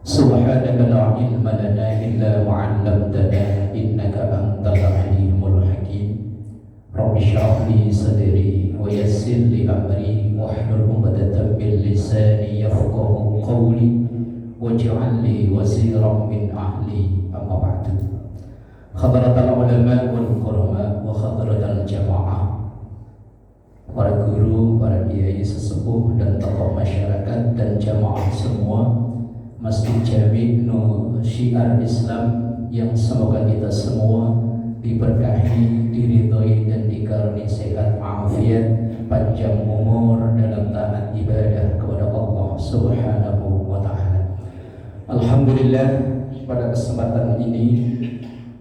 Subhanaka la ilma lana illa ma 'allamtana innaka antal alimul hakim. Rabbi shrah li sadri wa yassir li amri wahlul 'uqdatam min lisani yafqahu qawli waj'al li waziran min ahli. Amma ba'du. Hadratal ulama wal qurama wa hadratal jamaah, para guru, para kiai sesepuh dan tokoh masyarakat dan jamaah semua Masjid Jami' Nur Syiar Islam yang semoga kita semua diberkahi, diridhoi dan dikaruniai sehat afiat, panjang umur dalam taat ibadah kepada Allah Subhanahu wa taala. Alhamdulillah, pada kesempatan ini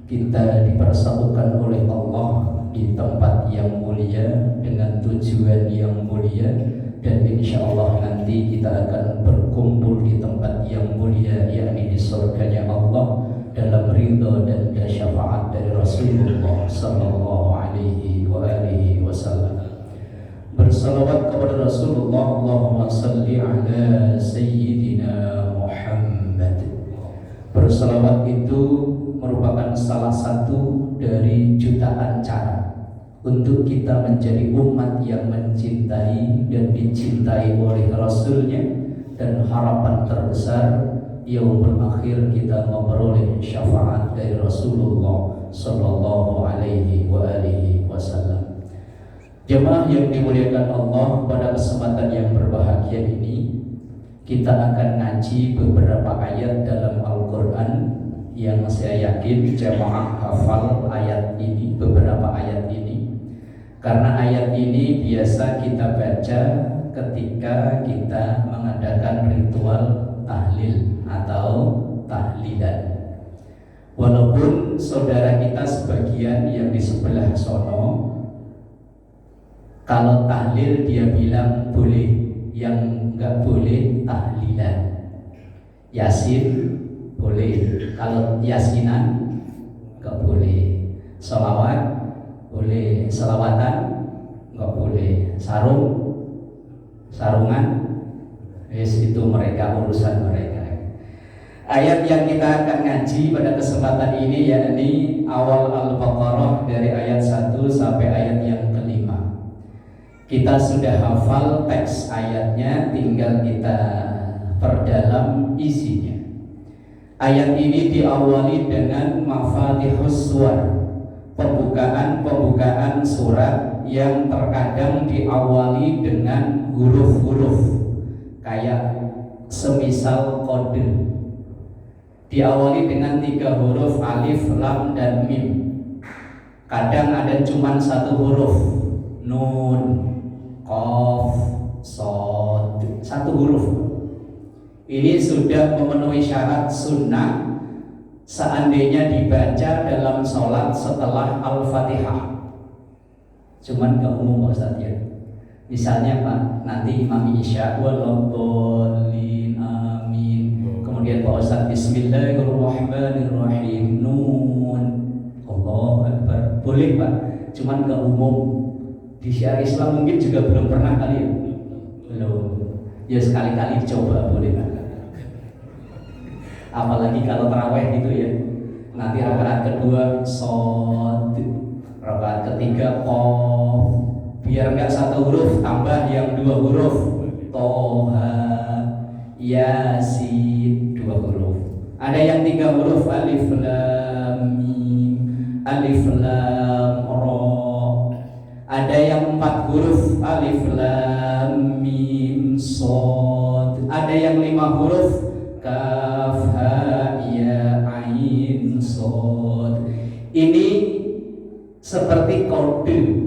kita dipersatukan oleh Allah di tempat yang mulia dengan tujuan yang mulia, dan insya Allah nanti kita akan berkumpul di tempat yang mulia, yakni di surganya Allah dalam ridha dan syafaat dari Rasulullah sallallahu alaihi wasallam. Bersalawat kepada Rasulullah, Allahumma salli ala sayyidina Muhammad. Bersalawat itu merupakan salah satu dari jutaan cara untuk kita menjadi umat yang mencintai dan dicintai oleh Rasulnya, dan harapan terbesar yaumul akhir kita memperoleh syafaat dari Rasulullah sallallahu alaihi wasallam. Jemaah yang dimuliakan Allah, pada kesempatan yang berbahagia ini kita akan ngaji beberapa ayat dalam Al-Quran yang saya yakin jemaah hafal ayat ini, beberapa ayat ini, karena ayat ini biasa kita baca ketika kita mengadakan ritual tahlil atau tahlilan. Walaupun saudara kita sebagian yang di sebelah sono, kalau tahlil dia bilang boleh, yang enggak boleh tahlilan. Yasin boleh, kalau yasinan enggak boleh. Sholawat boleh, selawatan enggak boleh. Sarungan itu mereka, urusan mereka. Ayat yang kita akan ngaji pada kesempatan ini yakni awal Al-Baqarah dari ayat 1 sampai ayat yang kelima. Kita sudah hafal teks ayatnya, tinggal kita perdalam isinya. Ayat ini diawali dengan mafatihus suwar, pembukaan surat yang terkadang diawali dengan huruf-huruf kayak semisal kode. Diawali dengan 3 huruf alif, lam, dan mim. Kadang ada cuma 1 huruf, nun, qaf, shad, 1 huruf. Ini sudah memenuhi syarat sunnah seandainya dibaca dalam sholat setelah Al-Fatihah. Cuman gak umum Pak Ustaz ya. Misalnya Pak, nanti Imam Isya waladhdallin amin. Kemudian Pak Ustaz Bismillahirrahmanirrahim nun, Allahu Akbar. Boleh Pak, cuman gak umum. Di syiar Islam mungkin juga belum pernah kali ya. Belum. Ya sekali-kali coba boleh Pak. Apalagi kalau tarawih gitu ya. Nanti rakaat kedua shad, rakaat ketiga qaf. Biar enggak 1 huruf, tambah yang 2 huruf. Toha, Yasin, 2 huruf. Ada yang 3 huruf, alif lam mim, alif lam ra. Ada yang 4 huruf, alif lam mim shad. Ada yang 5 huruf, kaf ha ya ain shad. Ini seperti kode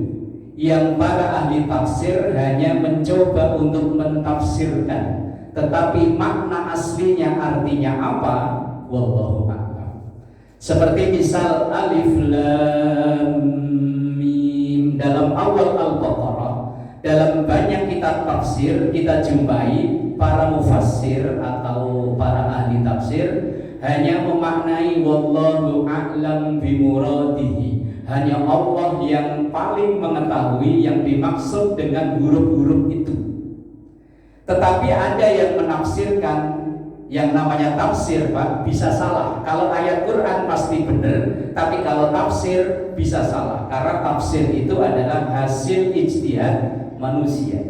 yang para ahli tafsir hanya mencoba untuk mentafsirkan, tetapi makna aslinya artinya apa, wallahu a'lam. Seperti misal alif lam mim dalam awal Al-Baqarah, dalam banyak kitab tafsir kita jumpai para mufassir atau para ahli tafsir hanya memaknai wallahu a'lam bimuradihi. Hanya Allah yang paling mengetahui yang dimaksud dengan huruf-huruf itu. Tetapi ada yang menafsirkan Yang namanya tafsir Pak bisa salah. Kalau ayat Quran pasti benar, tapi kalau tafsir bisa salah. Karena tafsir itu adalah hasil ijtihad manusia.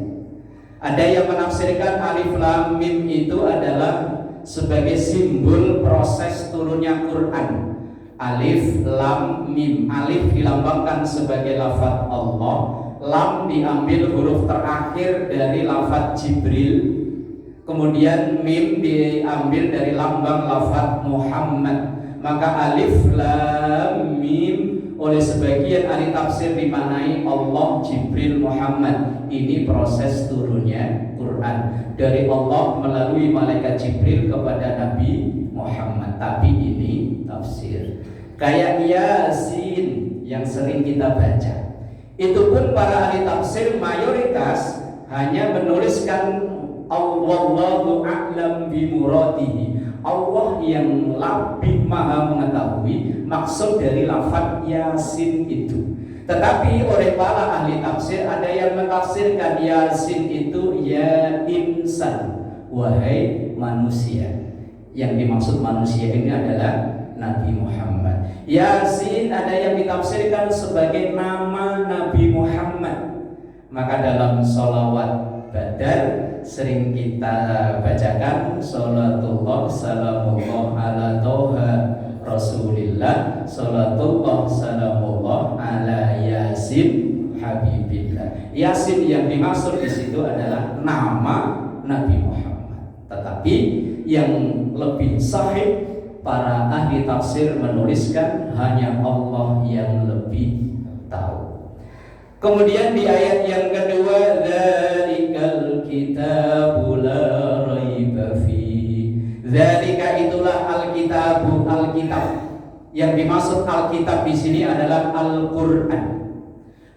Ada yang menafsirkan alif lam mim itu adalah sebagai simbol proses turunnya Quran. Alif lam mim, alif dilambangkan sebagai lafaz Allah, lam diambil huruf terakhir dari lafaz Jibril, kemudian mim diambil dari lambang lafaz Muhammad. Maka alif lam mim oleh sebagian ahli tafsir dimaknai Allah, Jibril, Muhammad. Ini proses turunnya Quran dari Allah melalui malaikat Jibril kepada Nabi Muhammad. Tapi ini tafsir. Kayak Yasin yang sering kita baca, itu pun para ahli tafsir mayoritas hanya menuliskan Allahu a'lam bimuradihi, Allah yang lebih maha mengetahui maksud dari lafaz Yasin itu. Tetapi oleh para ahli tafsir ada yang mentafsirkan Yasin itu ya insan, wahai manusia. Yang dimaksud manusia ini adalah Nabi Muhammad. Yasin ada yang ditafsirkan sebagai nama Nabi Muhammad. Maka dalam sholawat Badar sering kita bacakan sholatullah salamullah ala toha rasulillah, sholatullah salamullah ala yasin habibillah. Yasin yang dimaksud di situ adalah nama Nabi Muhammad. Tetapi yang lebih sahih, para ahli tafsir menuliskan hanya Allah yang lebih tahu. Kemudian di ayat yang kedua, dzalikal kitabu la raiba fihi. Dzalika itulah alkitabu, alkitab. Yang dimaksud alkitab di sini adalah Al-Qur'an.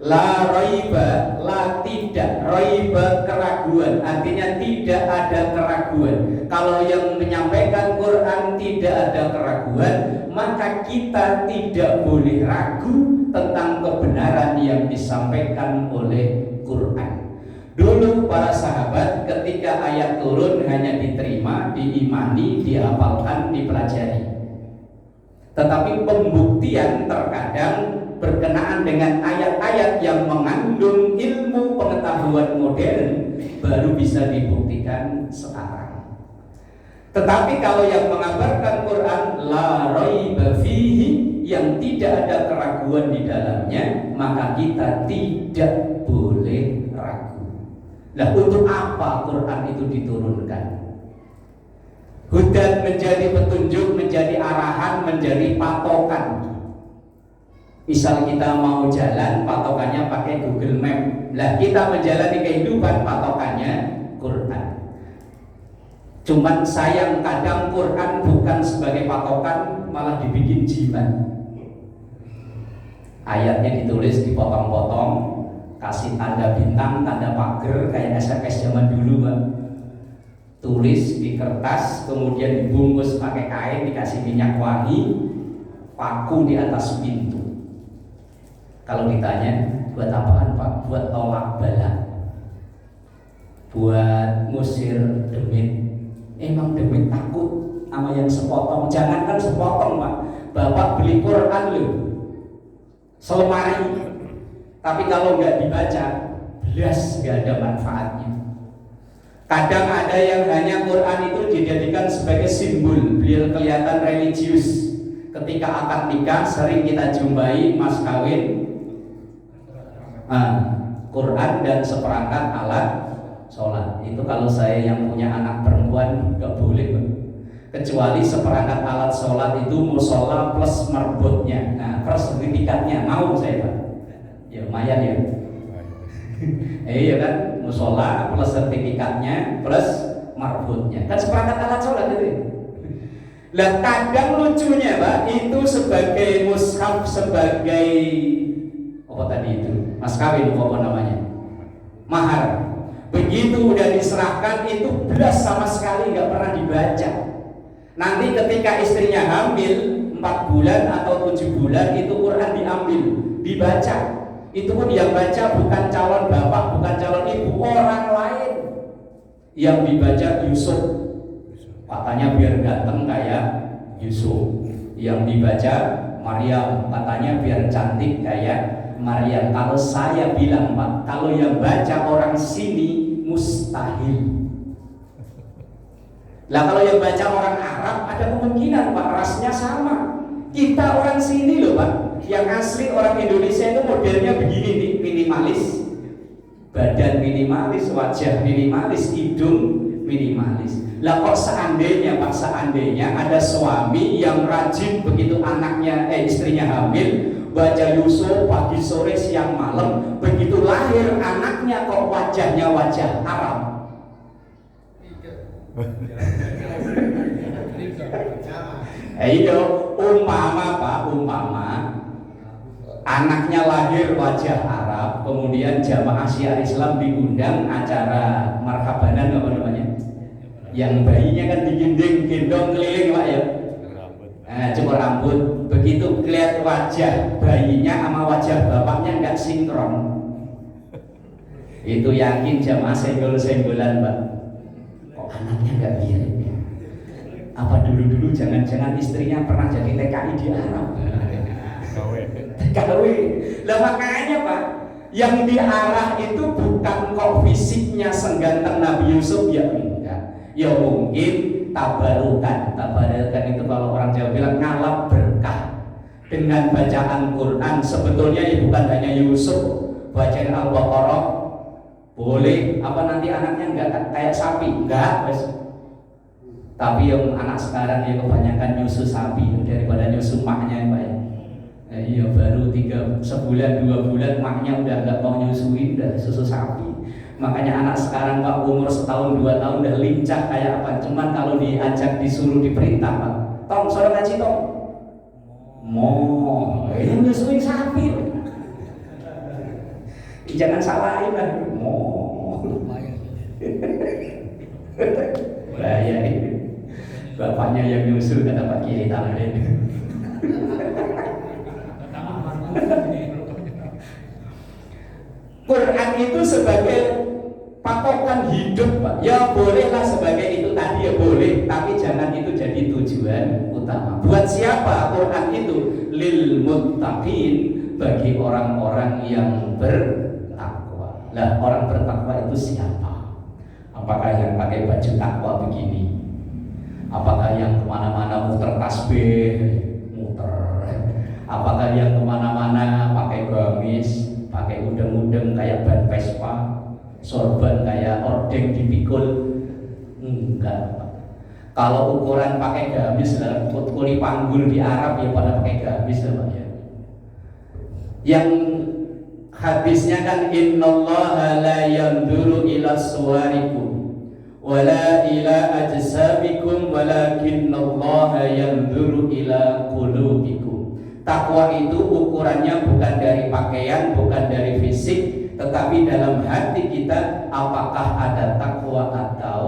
La raiba, la tidak, raiba keraguan, artinya tidak ada keraguan. Kalau yang menyampaikan Quran tidak ada keraguan, maka kita tidak boleh ragu tentang kebenaran yang disampaikan oleh Quran. Dulu para sahabat ketika ayat turun hanya diterima, diimani, dihafalkan, dipelajari. Tetapi pembuktian terkadang berkenaan dengan ayat-ayat yang mengandung ilmu pengetahuan modern baru bisa dibuktikan sekarang. Tetapi kalau yang mengabarkan Quran la raiba fihi, yang tidak ada keraguan di dalamnya, maka kita tidak boleh ragu. Nah, untuk apa Quran itu diturunkan? Hudan menjadi petunjuk, menjadi arahan, menjadi patokan. Misal kita mau jalan, patokannya pakai Google Map. Lah kita menjalani kehidupan, patokannya Quran. Cuman sayang kadang Quran bukan sebagai patokan, malah dibikin jimat. Ayatnya ditulis dipotong-potong, kasih tanda bintang, tanda pagar kayak SMS zaman dulu, Pak. Tulis di kertas, kemudian dibungkus pakai kain, dikasih minyak wangi, paku di atas pintu. Kalau ditanya, buat apaan Pak? Buat tolak bala, buat ngusir demit. Emang demit takut sama yang sepotong? Jangankan sepotong Pak, Bapak beli Quran loh, selemari, tapi kalau nggak dibaca, belas nggak ada manfaatnya. Kadang ada yang hanya Quran itu dijadikan sebagai simbol, biar kelihatan religius. Ketika akad nikah sering kita jumpai mas kawin, Quran dan seperangkat alat sholat. Itu kalau saya yang punya anak perempuan nggak boleh, kecuali seperangkat alat sholat itu musola plus marbotnya. Nah, plus sertifikatnya mau saya Pak. Ya lumayan ya. Iya kan, musola plus sertifikatnya plus marbotnya. Kan seperangkat alat sholat itu. Lah kadang lucunya Pak, itu sebagai mushaf, sebagai apa tadi itu? Mas kawin apa namanya? Mahar. Begitu udah diserahkan itu belas sama sekali nggak pernah dibaca. Nanti ketika istrinya hamil 4 bulan atau 7 bulan itu Quran diambil, dibaca. Itu pun yang baca bukan calon bapak, bukan calon ibu, orang lain. Yang dibaca Yusuf. katanya biar ganteng kayak Yusuf. Yang dibaca Maryam, katanya biar cantik kayak Maryam. Kalau saya bilang Pak, kalau yang baca orang sini mustahil. Lah kalau yang baca orang Arab ada kemungkinan Pak, rasnya sama. Kita orang sini loh Pak, yang asli orang Indonesia itu modelnya begini nih, minimalis. Badan minimalis, wajah minimalis, hidung minimalis. Lah kok seandainya Pak, seandainya ada suami yang rajin begitu anaknya istrinya hamil baca Yusuf pagi sore siang malam, begitu lahir anaknya kok wajahnya wajah Arab. Iya, umpama Pak, umpama anaknya lahir wajah Arab, kemudian jamaah Syiar Islam diundang acara marhabanan apa namanya? Yang bayinya kan digendong keliling Pak ya. Cukur rambut, begitu lihat wajah bayinya sama wajah bapaknya nggak sinkron. Itu yakin jamaah senggol-senggolan Pak. Kok anaknya nggak mirip ya? Apa dulu-dulu jangan-jangan istrinya pernah jadi TKI di Arab? TKW. Lah makanya Pak, yang diarah itu bukan kok fisiknya sengganteng Nabi Yusuf ya enggak. Ya mungkin tabarukan. Tabarukan itu kalau orang Jawa bilang ngalap berkah dengan bacaan Quran. Sebetulnya ya bukan hanya Yusuf, bacaan Al-Baqarah boleh. Apa nanti anaknya enggak kayak sapi? Enggak, wes. Tapi yang anak sekarang ya kebanyakan nyusu sapi daripada nyusu maknya Pak ya. Iya baru 3 sebulan 2 bulan maknya udah nggak mau nyusuin, udah susu sapi. Makanya anak sekarang Pak umur setahun 2 tahun udah lincah kayak apa. Cuman kalau diajak disuruh diperintah Pak, tong sore ngaji tong, mau ini nyusuin sapi. Jangan salahin lah, mau bahaya ini. Bapaknya yang nyusul kata Pak Kiai Tamrin. Quran itu sebagai patokan hidup Pak. Ya bolehlah sebagai itu tadi ya boleh, tapi jangan itu jadi tujuan utama. Buat siapa Quran itu? Lil muttaqin, bagi orang-orang yang bertakwa. Lah orang bertakwa itu siapa? Apakah yang pakai baju takwa begini? Apakah yang kemana-mana muter tasbih, muter? Apakah yang kemana-mana pakai gamis, pakai udeng-udeng kayak ban Vespa, sorban kayak ordeng dipikul? Enggak. Kalau ukuran pakai gamis lah, kuli panggul di Arab ya pada pakai gamis lah ya. Yang hadisnya kan innallaha la yanzuru ila suwarikum wala ila ajsamikum walakinnallaha yanzuru ila qulubikum. Takwa itu ukurannya bukan dari pakaian, bukan dari fisik, tetapi dalam hati kita apakah ada takwa atau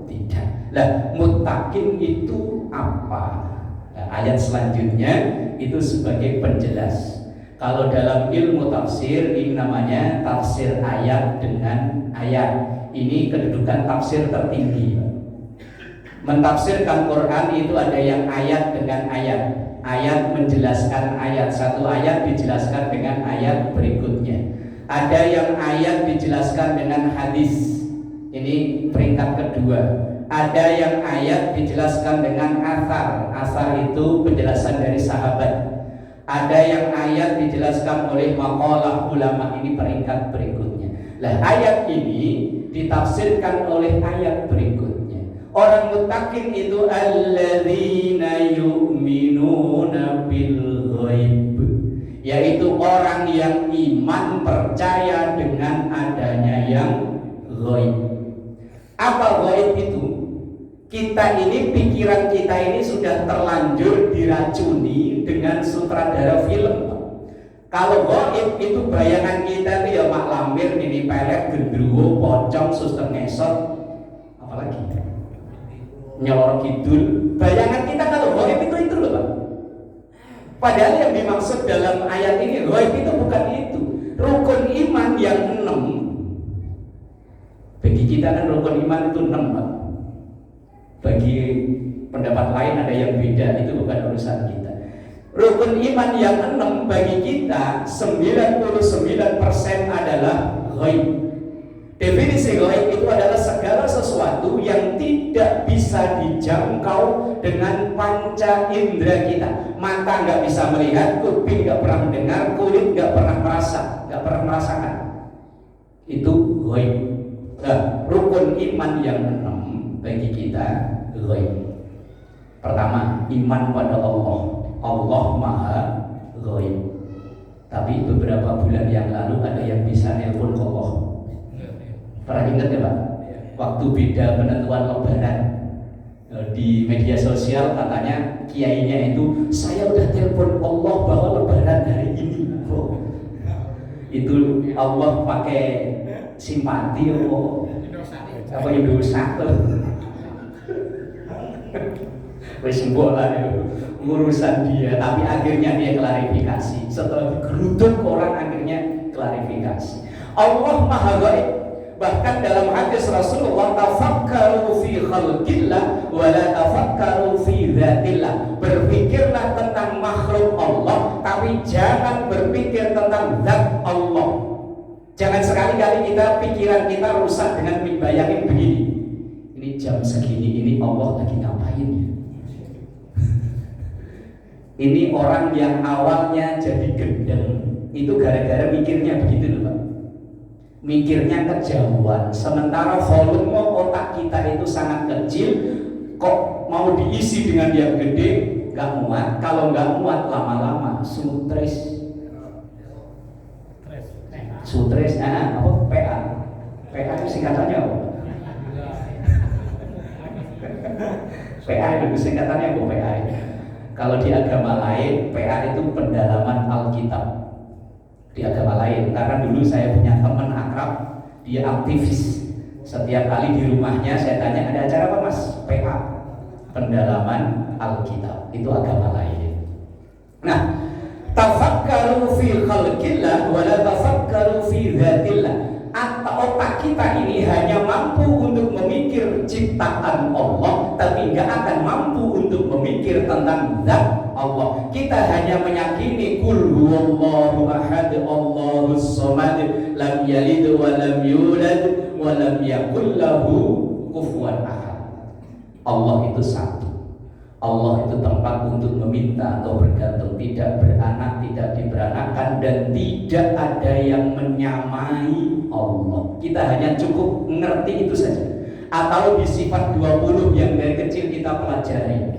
tidak. Lah muttaqin itu apa? Nah, ayat selanjutnya itu sebagai penjelas. Kalau dalam ilmu tafsir ini namanya tafsir ayat dengan ayat. Ini kedudukan tafsir tertinggi. Mentafsirkan Quran itu ada yang ayat dengan ayat. Ayat menjelaskan ayat, satu ayat dijelaskan dengan ayat berikutnya. Ada yang ayat dijelaskan dengan hadis. Ini peringkat kedua. Ada yang ayat dijelaskan dengan athar. Athar itu penjelasan dari sahabat. Ada yang ayat dijelaskan oleh maqalah ulama. Ini peringkat berikutnya. Lah ayat ini ditafsirkan oleh ayat berikutnya. Orang muttaqin itu alladzina yu'minuna bil ghaib, yaitu orang yang iman percaya dengan adanya yang ghaib. Apa ghaib itu? Kita ini, pikiran kita ini sudah terlanjur diracuni dengan sutradara film. Kalau ghaib itu bayangan kita itu ya mak lampir, mini pelet, gendruwo, pocong, suster ngesot, apalagi nyolor kidul. Bayangan kita kalau ghaib itu loh Pak. Padahal yang dimaksud dalam ayat ini ghaib itu bukan itu. Rukun iman yang 6. Bagi kita kan rukun iman itu 6 Pak. Bagi pendapat lain ada yang beda, itu bukan urusan kita. Rukun iman yang 6 bagi kita 99% adalah ghaib. Definisi ghaib itu adalah segala sesuatu yang tidak bisa dijangkau dengan panca indera kita. Mata nggak bisa melihat, kuping nggak pernah mendengar, kulit nggak pernah merasa, nggak pernah merasakan. Itu ghaib. Nah, rukun iman yang 6 bagi kita ghaib. Pertama, iman pada Allah. Allah Maha Ghaib. Tapi beberapa bulan yang lalu ada yang bisa nelpon ke Allah. Pernah ingat ya Pak? Waktu beda penentuan lebaran di media sosial katanya kiainya itu, saya udah telepon Allah bahwa lebaran hari ini. Oh. Itu Allah pakai simpati apa Indosat wis mbok lah urusan dia, tapi akhirnya dia klarifikasi. Setelah digeruduk orang akhirnya klarifikasi. Allah Maha Ghaib. Bahkan dalam hadis Rasulullah, tafakkaru fi khalqillah wa la tafakkaru fi dzatillah. Berpikirlah tentang makhluk Allah, tapi jangan berpikir tentang zat Allah. Jangan sekali-kali pikiran kita rusak dengan bayangin begini. Ini jam segini, ini Allah lagi ngapain ya? Ini orang yang awalnya jadi gendeng, itu gara-gara mikirnya begitu loh Pak. Mikirnya kejauhan. Sementara volume otak kita itu sangat kecil, kok mau diisi dengan yang gede, gak muat. Kalau gak muat lama-lama stres. Apa? PA. PA itu singkatannya apa? PA itu singkatannya apa? PA. Kalau di agama lain, PA itu pendalaman Alkitab. Di agama lain, karena dulu saya punya teman akrab, dia aktivis. Setiap kali di rumahnya saya tanya, ada acara apa Mas? PA, pendalaman Alkitab. Itu agama lain. Nah, tafakkaru fi khalqillah wa la tafakkaru fi dzatillah. Atau otak kita ini hanya mampu untuk memikir ciptaan Allah, tapi nggak akan mampu untuk memikir tentang zat Allah. Kita hanya meyakini qul huwallahu ahad, Allahus samad, lam yalid wa lam yulad wa lam yakul lahu kufuwan ahad. Allah itu satu. Allah itu tempat untuk meminta atau bergantung, tidak beranak, tidak diberanakkan, dan tidak ada yang menyamai Allah. Kita hanya cukup mengerti itu saja. Atau di sifat 20 yang dari kecil kita pelajari.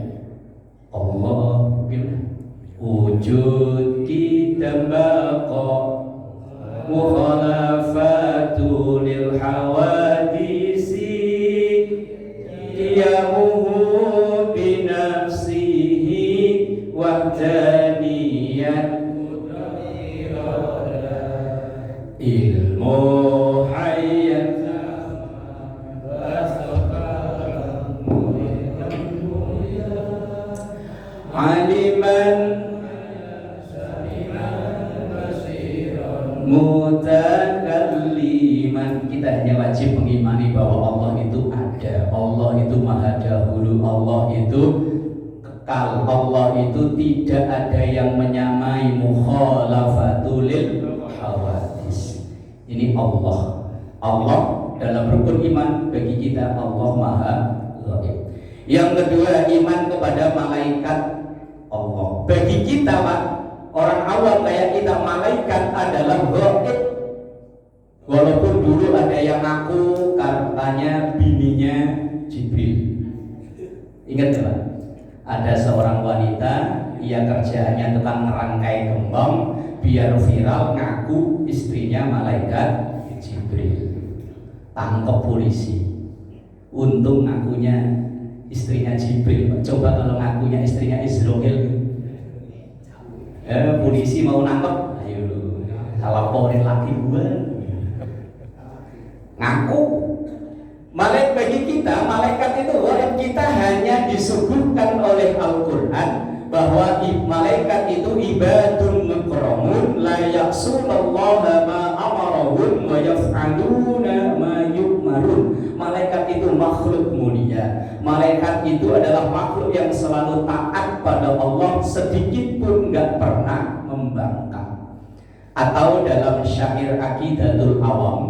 Allah wujud kita baqa mukhalafatu lil hawadisi diyamuhu binafsihi wahdaniyat ilmu hayat aliman mutakalliman. Kita hanya wajib mengimani bahwa Allah itu ada, Allah itu maha dahulu, Allah itu kekal, Allah itu tidak ada yang menyamai, mukhalafatul hawadis. Ini Allah. Allah dalam rukun iman bagi kita, Allah maha ghaib. Yang kedua, iman kepada malaikat Allah. Bagi kita Pak, orang awam kayak kita, malaikat adalah ghaib. Walaupun dulu ada yang ngaku katanya bininya Jibril. Ingat ya Pak? Ada seorang wanita, ia kerjaannya tukang ngerangkai gembong, biar viral ngaku istrinya malaikat Jibril. Tangkap polisi. Untung ngakunya istrinya Jibril. Coba kalau ngakunya istrinya Israel, polisi mau nangkep, ayo laporin lagi gue. Ngaku. Malaikat bagi kita, malaikat itu kita hanya disuguhkan oleh Al-Quran bahwa malaikat itu ibadun mukramun la ya'sunallaha ma amarahum wa yaf'aluna ma yu'marun. malaikat itu makhluk mulia. Malaikat itu adalah makhluk yang selalu taat pada Allah, sedikit pun nggak pernah membangkang. Atau dalam syair Aqidatul Awam,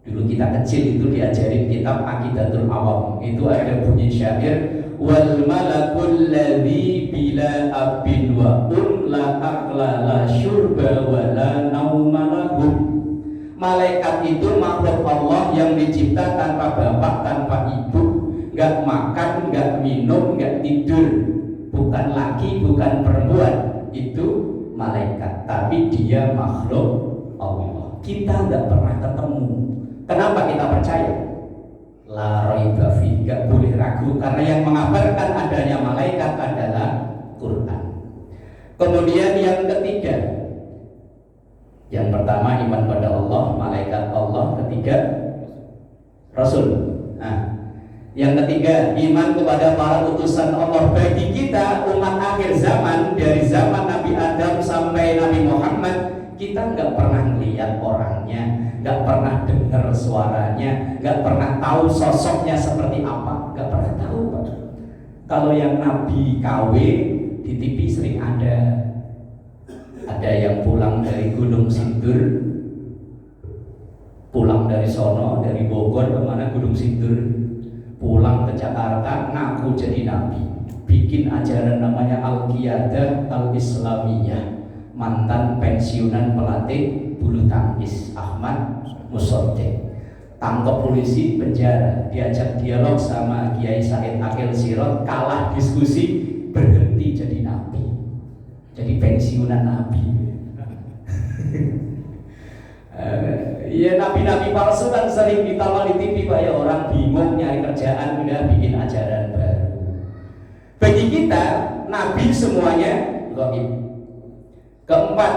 dulu kita kecil itu diajarin kitab Aqidatul Awam, itu ada bunyi syair, wal malakul ladzi bila abin wa la aqla la syurba wa la nauma lahu. Malaikat itu makhluk Allah yang dicipta tanpa bapak, tanpa ibu, nggak makan, nggak minum, nggak tidur, bukan laki, bukan perempuan, itu malaikat. Tapi dia makhluk Allah. Kita nggak pernah ketemu. Kenapa kita percaya? La raiba fi, nggak boleh ragu, karena yang mengabarkan adanya malaikat adalah Quran. Kemudian yang ketiga, yang pertama iman pada Allah, malaikat Allah. Ketiga, Rasul. Nah, yang ketiga, iman kepada para utusan Allah. Bagi kita umat akhir zaman, dari zaman Nabi Adam sampai Nabi Muhammad, kita nggak pernah melihat orangnya, nggak pernah dengar suaranya, nggak pernah tahu sosoknya seperti apa, nggak pernah tahu, Pak. Kalau yang Nabi KW di TV sering ada yang pulang dari Gunung Sindur, pulang dari sono, dari Bogor kemana, Gunung Sindur, pulang ke Jakarta ngaku jadi nabi, bikin ajaran namanya Al-Qiyadah Al-Islamiyah. Mantan pensiunan pelatih bulu tangkis Ahmad Musoddek, tangkap polisi, penjara, diajak dialog sama Kiai Said Akil Sirot, kalah diskusi, berhenti jadi nabi, jadi pensiunan nabi. Ya, nabi-nabi palsu kan sering ditawar di TV, Pak, ya, orang bingung nyari kerjaan, udah bikin ajaran baru. Bagi kita, nabi semuanya gaib. Keempat,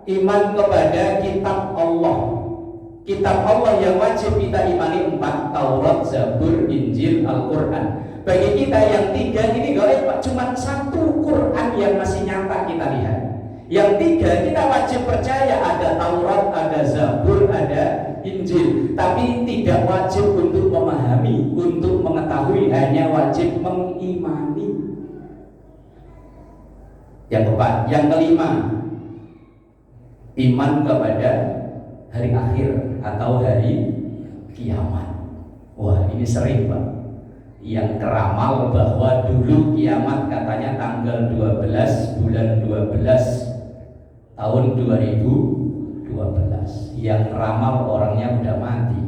iman kepada kitab Allah. Kitab Allah yang wajib kita imani 4, Taurat, Zabur, Injil, Al-Quran. Bagi kita yang 3 ini gaib, Pak, cuma 1 Quran yang masih nyata kita lihat. Yang 3 kita wajib percaya, ada Taurat, ada Zabur, ada Injil, tapi tidak wajib untuk memahami, untuk mengetahui, hanya wajib mengimani. Yang keempat, yang kelima, iman kepada hari akhir atau hari kiamat. Wah, ini sering, Pak, yang keramal bahwa dulu kiamat katanya tanggal 12 bulan 12 tahun 2012. Yang ramal orangnya udah mati,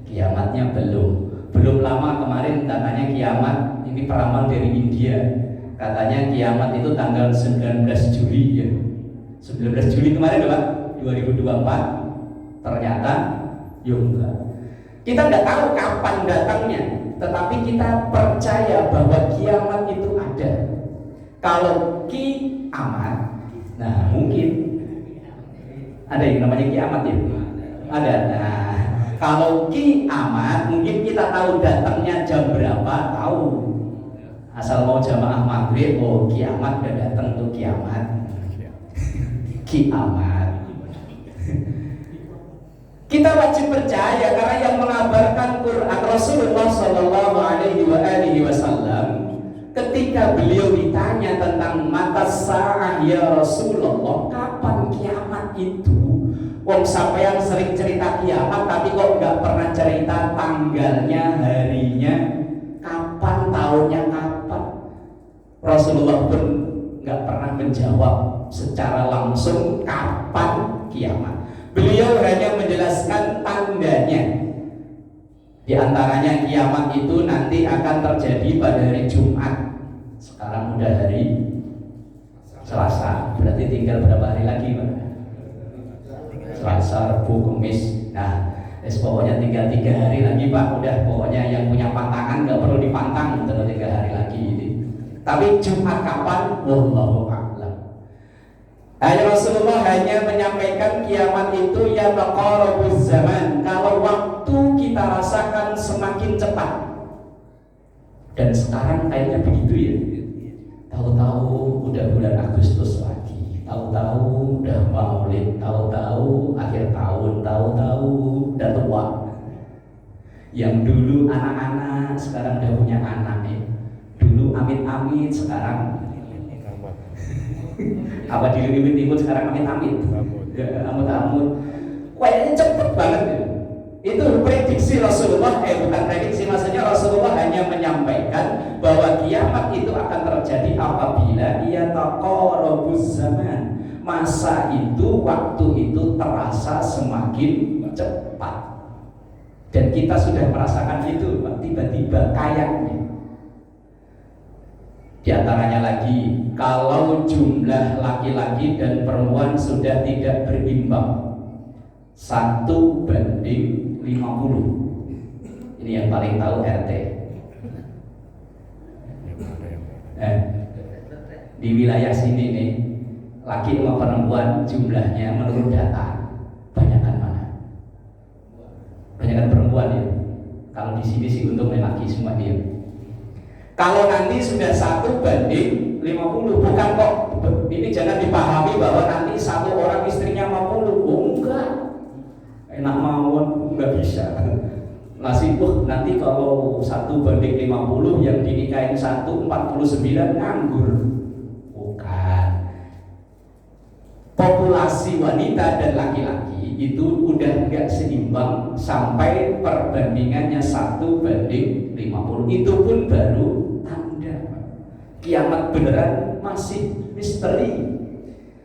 kiamatnya belum lama kemarin katanya kiamat. Ini peramal dari India, katanya kiamat itu tanggal 19 Juli ya. 19 Juli kemarin Pak, 2024. Ternyata enggak. Kita nggak tahu kapan datangnya, tetapi kita percaya bahwa kiamat itu ada. Kalau kiamat, nah mungkin ada yang namanya kiamat ya, ada. Nah, kalau kiamat mungkin kita tahu datangnya jam berapa, tahu. Asal mau jamaah maghrib, oh kiamat udah datang tuh kiamat. Kiamat. Kita wajib percaya karena yang mengabarkan Quran Rasulullah Shallallahu Alaihi Wasallam. Ketika beliau ditanya tentang mata sa'ah ya Rasulullah, kapan kiamat itu? Wong sampean sering cerita kiamat, tapi kok nggak pernah cerita tanggalnya, harinya, kapan, tahunnya kapan. Rasulullah pun nggak pernah menjawab secara langsung kapan kiamat. Beliau hanya menjelaskan tandanya. Di antaranya kiamat itu nanti akan terjadi pada hari Jumat. Sekarang udah hari Selasa, berarti tinggal berapa hari lagi, Pak? Selasa, Rabu, Kamis. Nah, pokoknya tinggal 3 hari lagi, Pak. Udah, pokoknya yang punya pantangan nggak perlu dipantang, tinggal 3 hari lagi ini. Tapi Jumat kapan? Wallahu a'lam. Hanya Rasulullah hanya menyampaikan kiamat itu ya taqarrabuz zaman, kalau waktu kita rasakan semakin cepat. Dan sekarang kayaknya begitu ya. Tahu-tahu udah bulan Agustus lagi, tahu-tahu udah Maulid, tahu-tahu akhir tahun, tahu-tahu udah tua. Yang dulu anak-anak sekarang udah punya anak ya. Dulu amit-amit sekarang apa dilimit-limit sekarang amit-amit. Amit-amit. Kayaknya cepet banget ya. Itu prediksi Rasulullah, bukan prediksi, maksudnya Rasulullah hanya menyampaikan bahwa kiamat itu akan terjadi apabila yataqarabuz zaman. Masa itu, waktu itu terasa semakin cepat. Dan kita sudah merasakan itu, tiba-tiba kayaknya. Di antaranya lagi, kalau jumlah laki-laki dan perempuan sudah tidak berimbang 1:50. Ini yang paling tahu RT. Di wilayah sini nih, laki sama perempuan jumlahnya menurut data banyakan mana? Banyakan perempuan ya. Kalau di sini sih untungnya laki semua dia. Kalau nanti sudah 1:50, bukan kok ini jangan dipahami bahwa nanti satu orang istrinya 50. Oh enggak, enak mawon, nggak bisa. Nasib nanti kalau 1:50 yang dinikahin 1:49 nganggur. Bukan. Populasi wanita dan laki-laki itu udah nggak seimbang sampai perbandingannya 1:50. Itu pun baru tanda. Kiamat beneran masih misteri.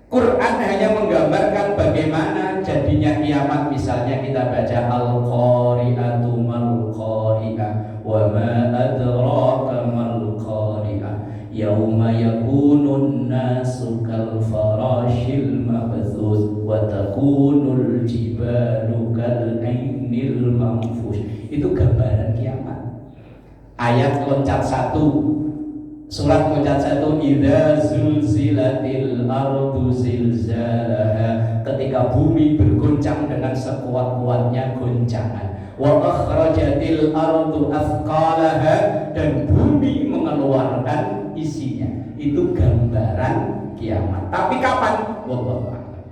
Quran hanya menggambarkan bagaimana jadinya kiamat. Misalnya kita baca Al-Qari'atu mal-Qari'ah wa ma adraka mal-Qari'ah yauma yakunun nasu kal farashil mabthus wa takunul jibalu kal ainil manfush. Itu gambaran kiamat. Ayat loncat 1 Surat Loncat 1, idza zulzilatil ardu zilzalaha, ketika bumi bergoncang dengan sekuat-kuatnya goncangan. Wa akhrajatil ardu athqalaha, dan bumi mengeluarkan isinya. Itu gambaran kiamat. Tapi kapan? Wallahu a'lam.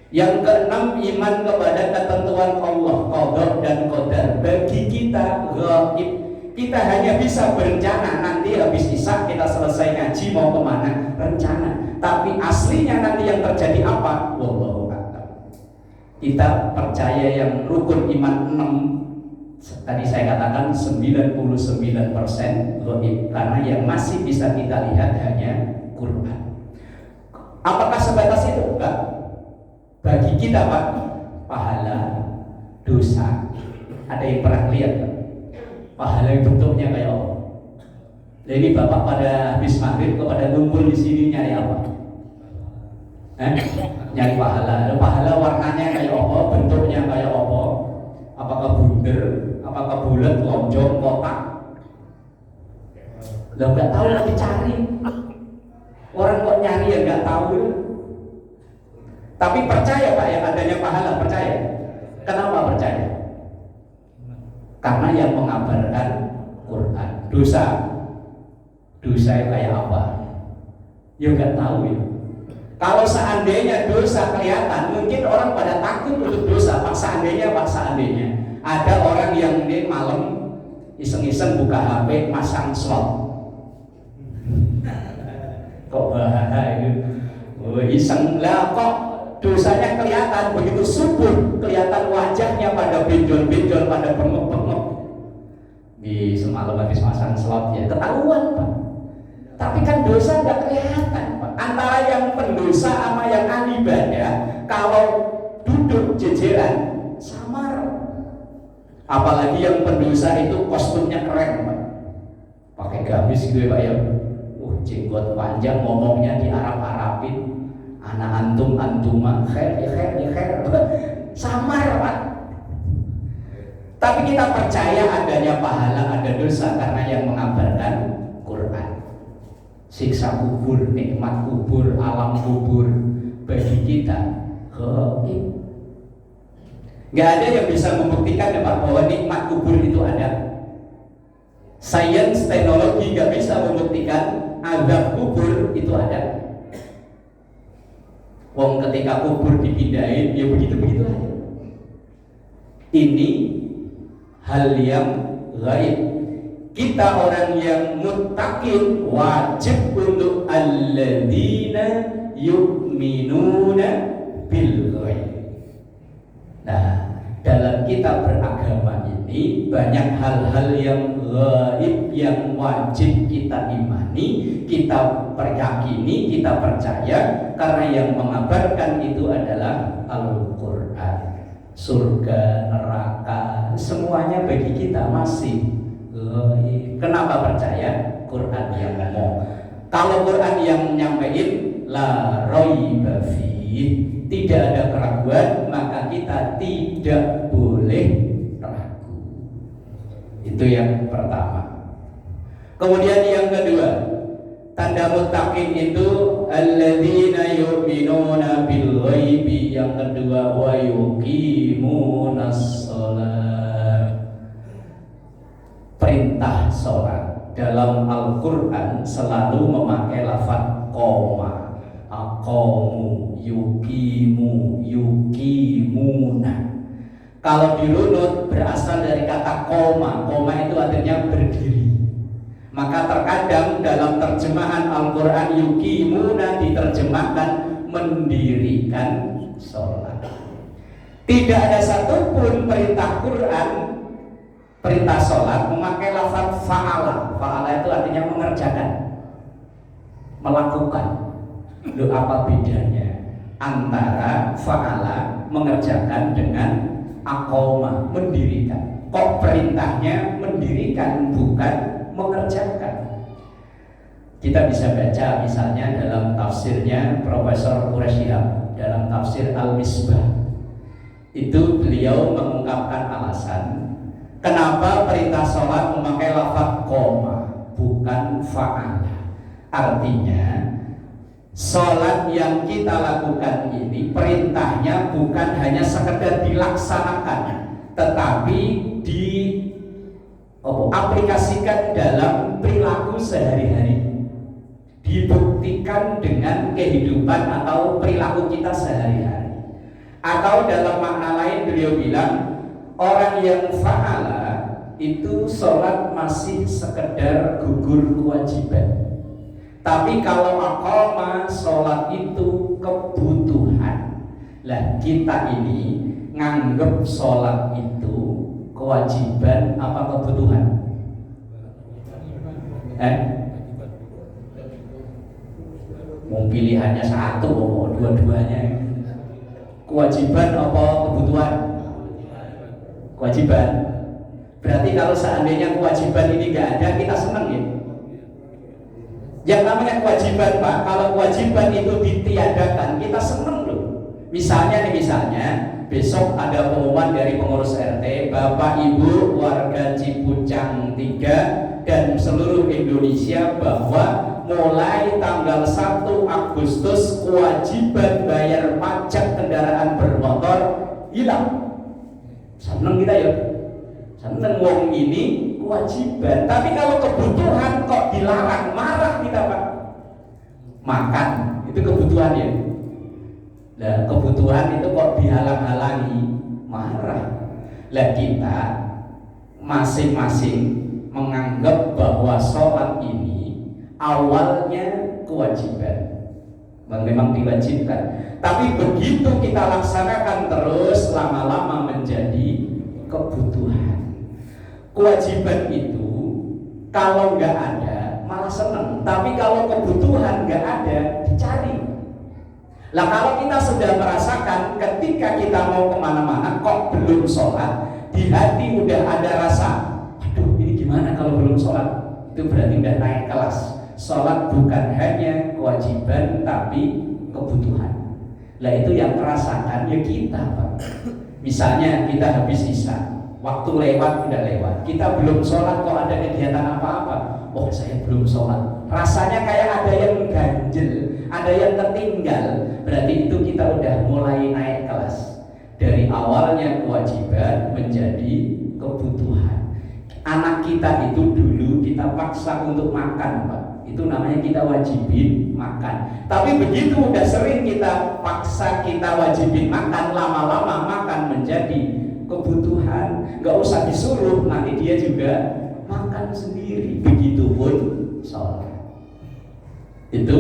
Yang keenam, iman kepada ketentuan Allah, qada dan qadar. Bagi kita ghaib. Kita hanya bisa berencana, nanti habis isya kita selesai ngaji mau kemana, rencana. Tapi aslinya nanti yang terjadi apa? Wallahu a'lam. Kita percaya yang rukun iman 6, tadi saya katakan 99% ghaib, karena yang masih bisa kita lihat hanya Quran. Apakah sebatas itu? Enggak. Bagi kita Pak, pahala, dosa, ada yang pernah lihat Pak? Pahala yang bentuknya kayak apa? Nah, ini Bapak pada habis maghrib kepada ngumpul di sini nyari apa? Nyari pahala. Ada pahala warnanya kayak apa? Bentuknya kayak apa? Apakah bunder? Apakah bulat, lonjong, kotak? Lah nggak tahu lagi cari. Orang kok nyari ya nggak tahu. Tapi percaya Pak ya adanya pahala, percaya. Kenapa percaya? Karena yang mengabarkan Quran. Dosa kayak apa? Ya nggak tahu ya. Kalau seandainya dosa kelihatan, mungkin orang pada takut untuk dosa. Pak seandainya ada orang yang ini malam iseng-iseng buka HP masang slot. Kok bahaya itu? Iseng lah kok. Dosanya kelihatan, begitu subuh kelihatan wajahnya pada benjol-benjol, pada bengok-bengok. Di semalam habis masang slot ya ketahuan Pak. Tapi kan dosa nggak kelihatan Pak. Antara yang pendosa sama yang ahli ibadah, kalau duduk jejeran samar. Apalagi yang pendosa itu kostumnya keren Pak. Pakai gamis gitu ya Pak ya. Jenggot panjang, ngomongnya di Arab-Arabin. Anak antum antuma khair samar Pak. Tapi kita percaya adanya pahala, ada dosa karena yang mengabarkan Quran. Siksa kubur, nikmat kubur, alam kubur bagi kita ghaib. Gak ada yang bisa membuktikan ya Pak bahwa nikmat kubur itu ada. Sains, teknologi gak bisa membuktikan azab kubur itu ada. Wong ketika kubur dipindahin, ya begitu-begitu aja. Ini hal yang gaib. Kita orang yang muttaqin wajib untuk alladzina yu'minuna bil ghaib. Nah, dalam kita beragama ini banyak hal-hal yang gaib yang wajib kita imani, kita yakini, kita percaya, karena yang mengabarkan itu adalah Al-Quran. Surga, neraka, semuanya bagi kita masih gaib. Kenapa percaya? Quran yang ngomong. Kalau Quran yang nyampein la raiba fi, tidak ada keraguan, maka kita tidak boleh ragu. Itu yang pertama. Kemudian yang kedua, tanda muttaqin itu alladzina yu'minuna bil ghaibi. Yang kedua, wa yuqimunas shalah. Perintah sholat dalam Al-Quran selalu memakai lafaz qoma, aqamu, yuqimu, yuqimuna. Kalau dirunut berasal dari kata koma. Koma itu artinya berdiri. Maka terkadang dalam terjemahan Al-Quran yuqimuna diterjemahkan mendirikan sholat. Tidak ada satupun perintah Quran, perintah sholat memakai lafaz fa'ala. Fa'ala itu artinya mengerjakan, melakukan. Loh, apa bedanya antara fa'ala mengerjakan dengan aqoma mendirikan? Kok perintahnya mendirikan bukan mengerjakan? Kita bisa baca misalnya dalam tafsirnya Profesor Quraisy Shihab dalam tafsir Al-Misbah. Itu beliau mengungkapkan alasan kenapa perintah sholat memakai lafaz qoma bukan fa'ala. Artinya sholat yang kita lakukan ini perintahnya bukan hanya sekedar dilaksanakan, tetapi diaplikasikan dalam perilaku sehari-hari, dibuktikan dengan kehidupan atau perilaku kita sehari-hari. Atau dalam makna lain beliau bilang orang yang fa'ala itu sholat masih sekedar gugur kewajiban. Tapi kalau aqama, sholat itu kebutuhan. Lah kita ini nganggep sholat itu kewajiban apa kebutuhan? Mau pilihannya satu, dua-duanya. Kewajiban apa kebutuhan? Kewajiban. Berarti kalau seandainya kewajiban ini nggak ada, kita senang ya. Yang namanya kewajiban, Pak, kalau kewajiban itu ditiadakan, kita senang loh. Misalnya besok ada pengumuman dari pengurus RT, Bapak Ibu warga Cipucang 3 dan seluruh Indonesia bahwa mulai tanggal 1 Agustus kewajiban bayar pajak kendaraan bermotor hilang. Seneng kita ya, seneng wong ini kewajiban. Tapi kalau kebutuhan kok dilarang, marah kita, Pak. Makan itu kebutuhan ya. Nah, kebutuhan itu kok dihalang-halangi, marah. Lah kita masing-masing menganggap bahwa sholat ini awalnya kewajiban, memang diwajibkan. Tapi begitu kita laksanakan terus, lama-lama menjadi kebutuhan. Kewajiban itu kalau nggak ada malah seneng, tapi kalau kebutuhan nggak ada dicari. Lah kalau kita sudah merasakan ketika kita mau kemana-mana kok belum sholat, di hati udah ada rasa, aduh ini gimana kalau belum sholat, itu berarti udah naik kelas. Sholat bukan hanya kewajiban tapi kebutuhan. Lah itu yang merasakan ya kita, Pak. Misalnya kita habis isya, waktu lewat udah lewat, kita belum sholat kok ada kegiatan apa-apa, oh saya belum sholat, rasanya kayak ada yang ganjel, ada yang tertinggal. Berarti itu kita udah mulai naik kelas dari awalnya kewajiban menjadi kebutuhan. Anak kita itu dulu kita paksa untuk makan, Pak, itu namanya kita wajibin makan. Tapi begitu udah sering kita paksa, kita wajibin makan, lama-lama makan menjadi kebutuhan. nggak usah disuruh, nanti dia juga makan sendiri. Begitupun sholat. Itu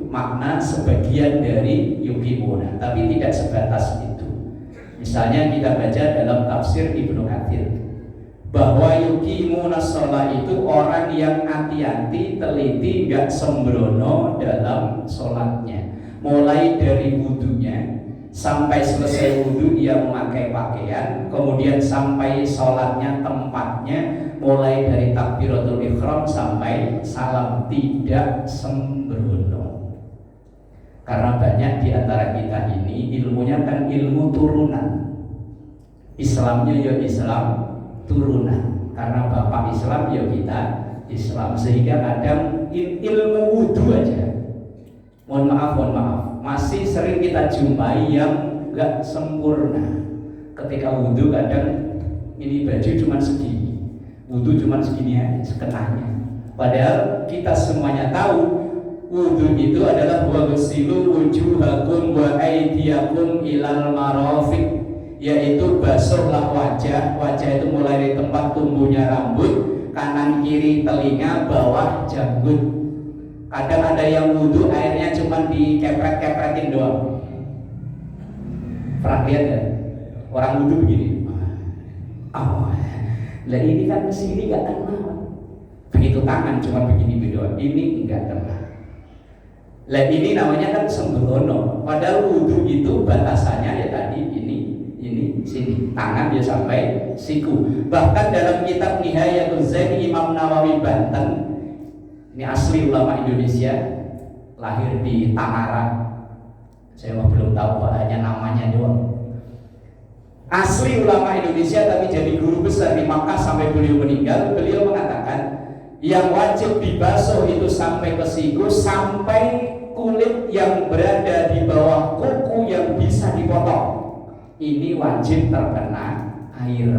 makna sebagian dari yuqimuna, tapi tidak sebatas itu. Misalnya kita baca dalam tafsir Ibnu Katsir bahwa yuqimuna sholat itu orang yang hati-hati, teliti, nggak sembrono dalam sholatnya. Mulai dari wudunya sampai selesai wudu dia memakai pakaian, kemudian sampai sholatnya tempatnya, mulai dari takbiratul ihram sampai salam, tidak sembrono. Karena banyak di antara kita ini ilmunya kan ilmu turunan. Islamnya ya Islam turunan. Karena bapak Islam ya kita Islam, sehingga kadang ilmu wudu aja, mohon maaf, masih sering kita jumpai yang enggak sempurna. Ketika wudu kadang ini baju cuma segini, wudu cuma segini aja sekenanya. Padahal kita semuanya tahu wudu itu adalah waghsilu wujuhakum wa aydiyakum ilal marafiq, yaitu basuhlah wajah. Wajah itu mulai dari tempat tumbuhnya rambut, kanan kiri telinga, bawah janggut. Kadang ada yang wudu airnya cuma dikepret-kepretin doang. Pernah lihat ya? Orang wudu begini. Lah ini kan sini nggak kena. Begitu tangan cuma begini doang. Ini nggak kena. Lah ini namanya kan sembrono. Padahal wudu itu batasannya ya tadi ini sini. Tangan dia sampai siku. Bahkan dalam kitab Nihayatul Zain Imam Nawawi Banten, ini asli ulama Indonesia, lahir di Tangerang. Saya belum tahu Pak, hanya namanya doang. Asli ulama Indonesia tapi jadi guru besar di Makkah sampai beliau meninggal. Beliau mengatakan yang wajib dibasuh itu sampai ke siku, sampai kulit yang berada di bawah kuku yang bisa dipotong. Ini wajib terkena air.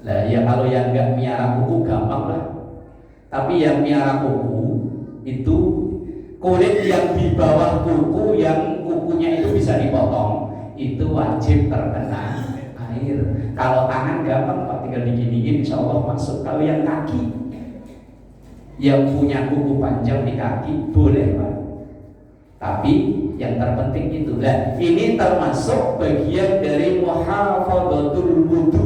Lah ya kalau yang enggak miara kuku gampang lah. Tapi yang miara kuku itu kulit yang di bawah kuku, yang kukunya itu bisa dipotong, itu wajib terkena air. Kalau tangan gampang Pak, tinggal diginiin insya Allah masuk. Kalau yang kaki, yang punya kuku panjang di kaki boleh Pak, tapi yang terpenting itu. Dan ini termasuk bagian dari muhafadhatul wudu,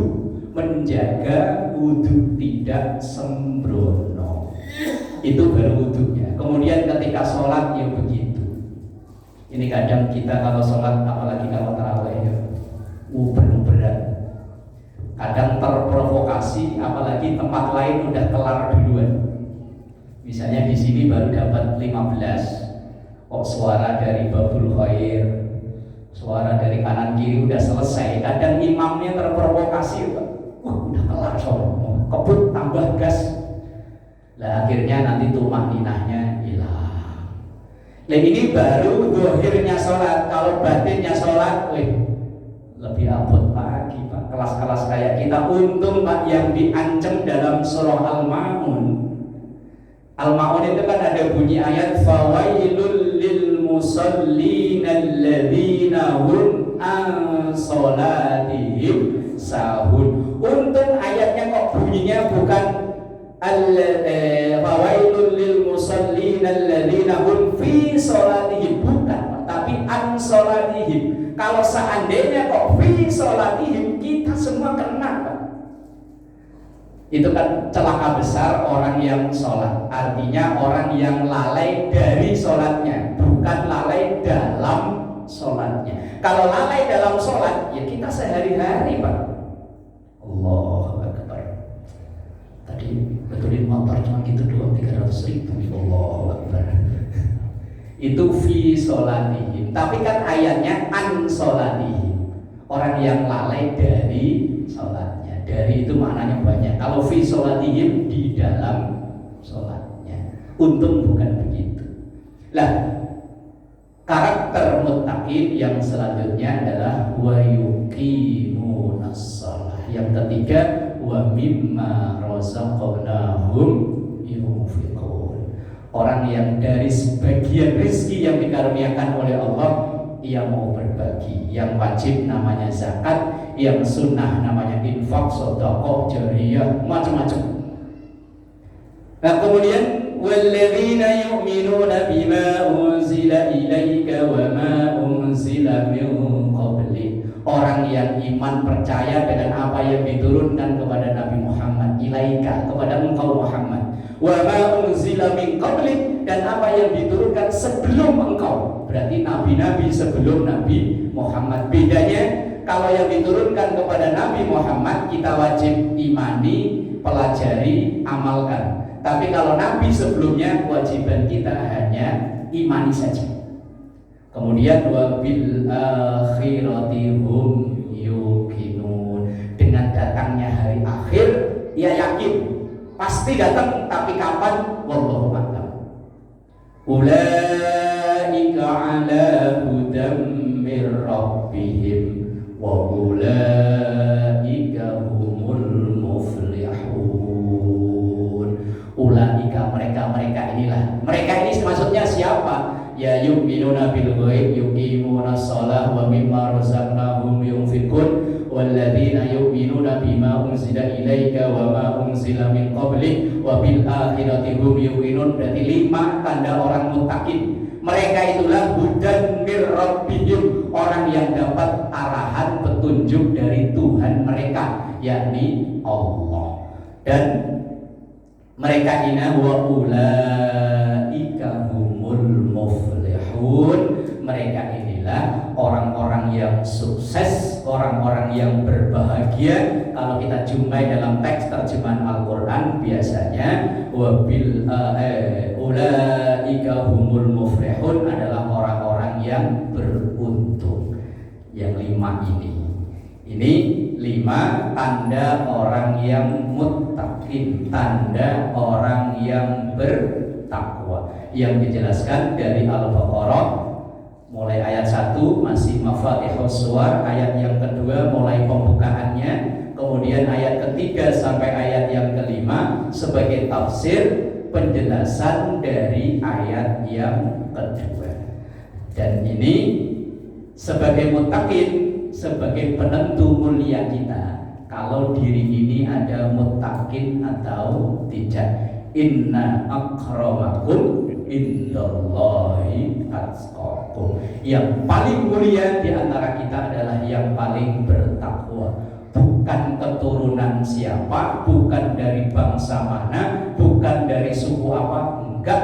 menjaga wudu tidak sembrono. Itu baru wudunya. Kemudian ketika sholat ya begitu. Ini kadang kita kalau sholat, apalagi kalau tarawih ya, penuh berat. Kadang terprovokasi, apalagi tempat lain udah kelar duluan. Misalnya di sini baru dapat 15, kok suara dari babul khair, suara dari kanan kiri udah selesai. Kadang imamnya terprovokasi, udah kelar sholat, kebut tambah gas. Lah akhirnya nanti tumakninahnya hilang. Nah ini baru zahirnya sholat. Kalau batinnya sholat, lebih abot lagi Pak. Kelas-kelas kayak kita, untung Pak yang diancam dalam surah Al-Ma'un. Al-Ma'un itu kan ada bunyi ayat fawailul lil musallin alladzina hum an sholatihim sahun. Untung ayatnya kok bunyinya bukan fawailul lil musallin alladzina hum fi sholatihim, bukan, tapi an sholatihim. Kalau seandainya kok fi sholatihim, kita semua kena Pak. Itu kan celaka besar orang yang sholat. Artinya orang yang lalai dari sholatnya, bukan lalai dalam sholatnya. Kalau lalai dalam sholat, ya kita sehari-hari Pak. Allahu Akbar. Tadi betulin motor cuma gitu doang 300.000. Allahu Akbar. Itu fi sholatihim. Tapi kan ayatnya an sholatihim, orang yang lalai dari sholatnya. Dari itu maknanya banyak. Kalau fi sholatihim, di dalam sholatnya. Untung bukan begitu. Lah, karakter muttaqin yang selanjutnya adalah wa yuqimunas shalah. Yang ketiga, wa mimma razaqnahum yunfiqun. Orang yang dari sebagian rezeki yang dikaruniakan oleh Allah, ia mau berbagi. Yang wajib namanya zakat, yang sunnah namanya infak, sedekah, jariyah, macam-macam. Nah, kemudian walladzina yu'minuna bima unzila ilaika wa ma unzila min qablik. Orang yang iman percaya dengan apa yang diturunkan kepada Nabi Muhammad, ilaika, kepada engkau Muhammad, wa ma unzila min qablik, dan apa yang diturunkan sebelum engkau. Berarti nabi-nabi sebelum Nabi Muhammad. Bedanya, kalau yang diturunkan kepada Nabi Muhammad kita wajib imani, pelajari, amalkan. Tapi kalau Nabi sebelumnya, kewajiban kita hanya imani saja. Kemudian wa bil akhirati hum yuqinun. Dengan datangnya hari akhir, ia yakin pasti datang, tapi kapan? Wallahu a'lam. Ulaika ala hudam mir rabbihim wa ulaika humul muflihun. Ulaika, mereka inilah. Mereka ini maksudnya siapa? Ya yu'minuna bil ghaib, yuqimuna shalah wa mimma razaqnahum yunfiqun walladzina yu'minuna bima unzila ilaika wa ma unzila min qablik wa bil akhirati hum yuqinun. Berarti 5 tanda orang muttaqin. Mereka itulah hudan mir rabbihim, orang yang dapat arahan petunjuk dari Tuhan mereka, yakni Allah. Dan mereka ini wa ulaika humul muflihun. Mereka inilah orang-orang yang sukses, orang-orang yang berbahagia. Kalau kita jumpai dalam teks terjemahan Al-Qur'an biasanya wa bil ulaika humul muflihun adalah orang-orang yang beruntung. Yang 5 ini 5 tanda orang yang muttaqin, tanda orang yang bertakwa, yang dijelaskan dari Al-Baqarah mulai ayat 1 masih Mafatihus Suwar, ayat yang kedua mulai pembukaannya, kemudian ayat ketiga sampai ayat yang kelima sebagai tafsir penjelasan dari ayat yang kedua. Dan ini sebagai muttaqin, sebagai penentu mulia kita, kalau diri ini ada muttaqin atau tidak. Inna akramakum indallahi atqakum. Yang paling mulia di antara kita adalah yang paling bertakwa. Bukan keturunan siapa, bukan dari bangsa mana, bukan dari suku apa, enggak.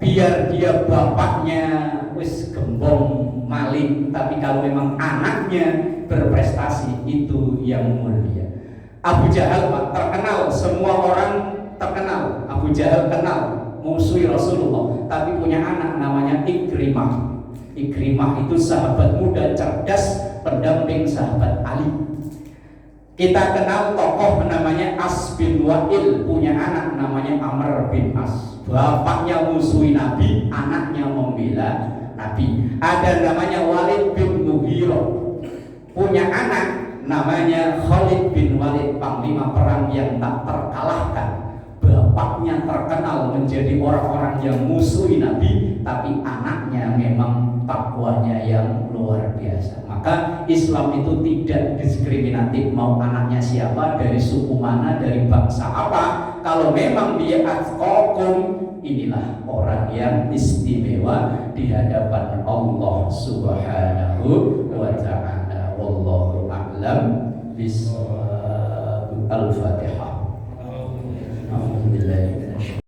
Biar dia bapaknya wis gembong maling, tapi kalau memang anaknya berprestasi, itu yang mulia. Abu Jahal terkenal, semua orang terkenal. Abu Jahal kenal, musuhi Rasulullah, tapi punya anak namanya Ikrimah. Ikrimah itu sahabat muda cerdas, pendamping sahabat Ali. Kita kenal tokoh namanya As bin Wa'il, punya anak namanya Amr bin As. Bapaknya musuhi Nabi, anaknya membela Nabi. Ada namanya Walid bin Mughirah, punya anak namanya Khalid bin Walid, panglima perang yang tak terkalahkan. Bapaknya terkenal menjadi orang-orang yang musuhi Nabi, tapi anaknya memang takwanya yang luar biasa. Maka Islam itu tidak diskriminatif, mau anaknya siapa, dari suku mana, dari bangsa apa. Kalau memang dia atqakum, inilah orang yang istimewa di hadapan Allah Subhanahu wa ta'ala. Wallahu a'lam bishawab. Al-Fatihah. Alhamdulillah.